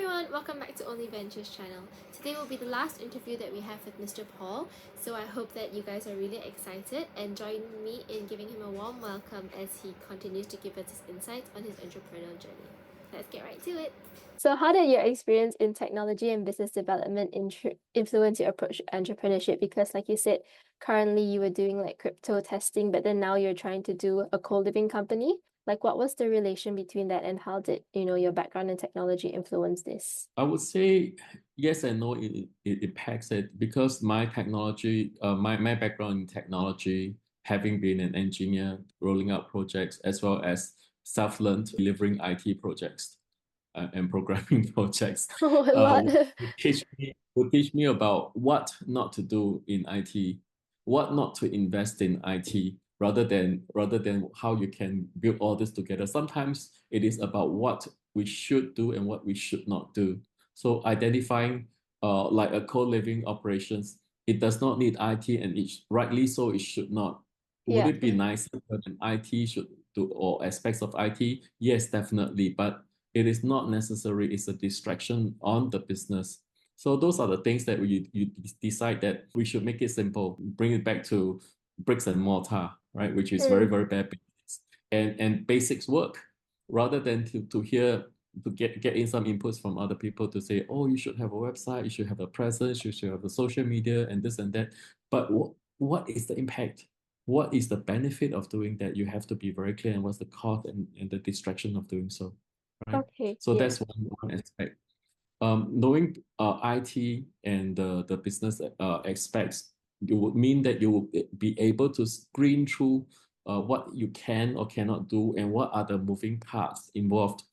everyone, welcome back to OnlyVenture's channel. Today will be the last interview that we have with Mr. Paul, so I hope that you guys are really excited and join me in giving him a warm welcome as he continues to give us his insights on his entrepreneurial journey. Let's get right to it. So how did your experience in technology and business development influence your approach to entrepreneurship? Because like you said, currently you were doing like crypto testing, but then now you're trying to do a co-living company. Like, what was the relation between that, and how did, your background in technology influence this? I would say yes and no. It impacts it because my technology, my background in technology, having been an engineer, rolling out projects, as well as self-learned delivering IT projects and programming projects, Oh, a lot. would teach me about what not to do in IT, what not to invest in IT, rather than how you can build all this together. Sometimes it is about what we should do and what we should not do. So identifying like a co-living operations, it does not need IT, and rightly so, it should not. Would Yeah. it be nicer when IT should do all aspects of IT? Yes, definitely. But it is not necessary. It's a distraction on the business. So those are the things that you decide that we should make it simple, bring it back to bricks and mortar, right? Which is very, Mm. very bad business. And basics work rather than to hear to get in some inputs from other people to say, oh, you should have a website, you should have a presence, you should have a social media and this and that. But what is the impact? What is the benefit of doing that? You have to be very clear, and what's the cost and the distraction of doing so, right? Okay. So Yeah. that's one aspect. Knowing IT and the business aspects, you would mean that you will be able to screen through what you can or cannot do and what are the moving parts involved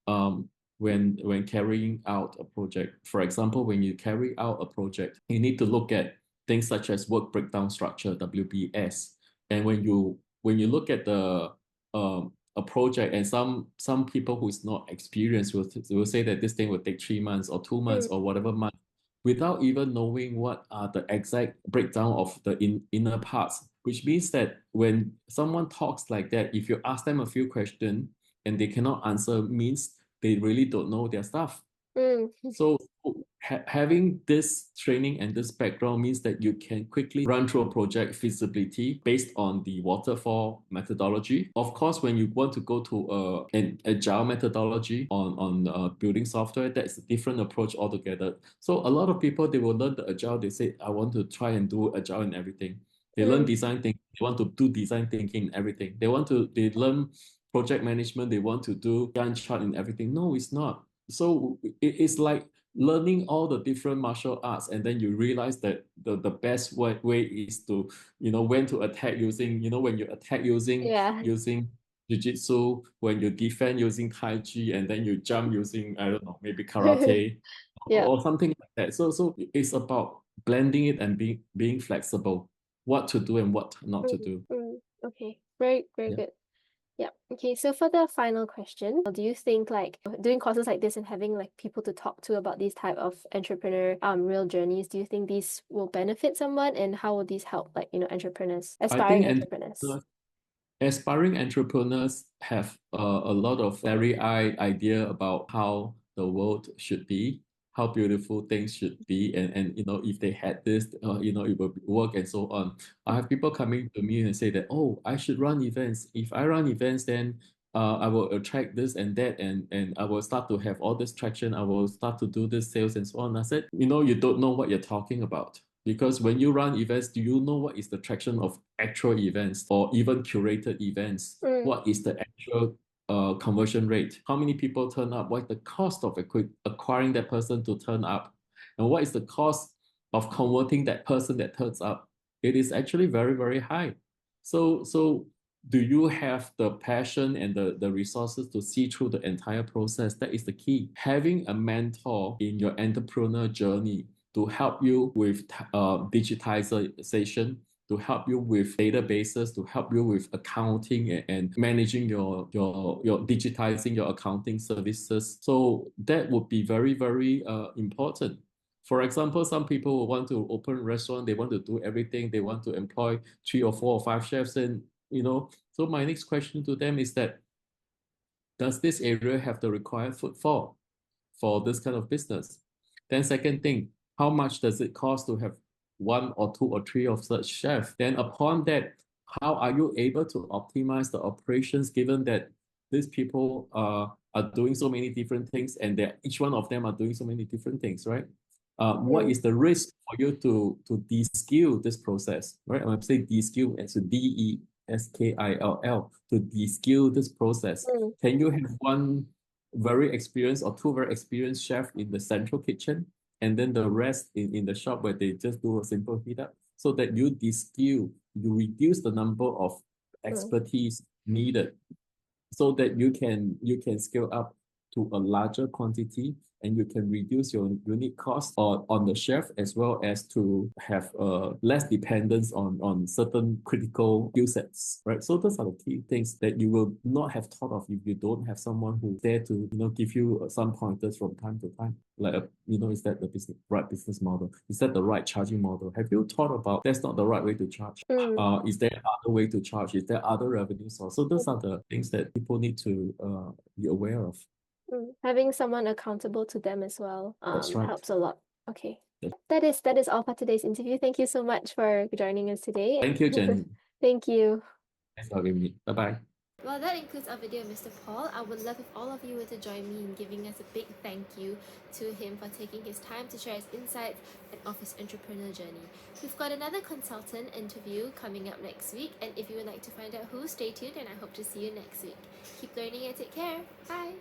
um, when carrying out a project. For example, when you carry out a project, you need to look at things such as work breakdown structure (WBS). And when you look at the a project, and some people who is not experienced will say that this thing will take 3 months or 2 months Mm. or whatever month, without even knowing what are the exact breakdown of the inner parts. Which means that when someone talks like that, if you ask them a few questions and they cannot answer, means they really don't know their stuff. Mm. So having this training and this background means that you can quickly run through a project feasibility based on the waterfall methodology. Of course, when you want to go to an agile methodology on building software, that's a different approach altogether. So a lot of people, they will learn the agile. They say, I want to try and do agile and everything. They learn Mm. design thinking. They want to do design thinking and everything. They learn project management. They want to do Gantt chart and everything. No, it's not. So it's like learning all the different martial arts, and then you realize that the best way is to when to attack using when you attack Yeah. using jiu-jitsu, when you defend using tai chi, and then you jump using, I don't know, maybe karate Yeah. or something like that. So it's about blending it and being flexible, what to do and what not to Mm. do. Mm. Okay. Very, very Yeah. good. Yeah. Okay. So for the final question, do you think like doing courses like this and having like people to talk to about these type of entrepreneur real journeys, do you think these will benefit someone, and how will these help like, entrepreneurs, I aspiring think entrepreneurs? aspiring entrepreneurs have a lot of very idea about how the world should be, how beautiful things should be, and if they had this, it will work and so on. I have people coming to me and say that, oh, I should run events. If I run events, then I will attract this and that, and I will start to have all this traction. I will start to do this sales and so on. I said, you don't know what you're talking about. Because when you run events, do you know what is the traction of actual events or even curated events? Mm. What is the actual conversion rate? How many people turn up? What is the cost of acquiring that person to turn up? And what is the cost of converting that person that turns up? It is actually very, very high. So do you have the passion and the resources to see through the entire process? That is the key. Having a mentor in your entrepreneur journey to help you with digitization, to help you with databases, to help you with accounting and managing your digitizing your accounting services. So that would be very, very important. For example, some people will want to open a restaurant, they want to do everything, they want to employ 3 or 4 or 5 chefs, and so my next question to them is that, does this area have the required footfall? for this kind of business. Then second thing, how much does it cost to have one or two or three of such chefs? Then upon that, how are you able to optimize the operations given that these people are doing so many different things and that each one of them are doing so many different things, right? What Mm. is the risk for you to de-skill this process, right? I'm saying de-skill as a DESKILL, to de-skill this process. Mm. Can you have one very experienced or two very experienced chef in the central kitchen and then the rest in the shop where they just do a simple heat up so that you de-skill, you reduce the number of Mm. expertise needed so that you can scale up to a larger quantity and you can reduce your unit cost on the chef as well as to have less dependence on certain critical skill sets, right? So those are the key things that you will not have thought of if you don't have someone who's there to give you some pointers from time to time. Like is that the right business model? Is that the right charging model? Have you thought about that's not the right way to charge? Mm. Is there other way to charge? Is there other revenue source? So those are the things that people need to be aware of. Mm. Having someone accountable to them as well That's right. helps a lot. Okay. That's- That is all for today's interview. Thank you so much for joining us today. Thank you, Jen. Thank you. Thanks for having me. Bye bye. Well, that includes our video, Mr. Paul. I would love if all of you were to join me in giving us a big thank you to him for taking his time to share his insights and of his entrepreneur journey. We've got another consultant interview coming up next week, and if you would like to find out who, stay tuned and I hope to see you next week. Keep learning and take care. Bye!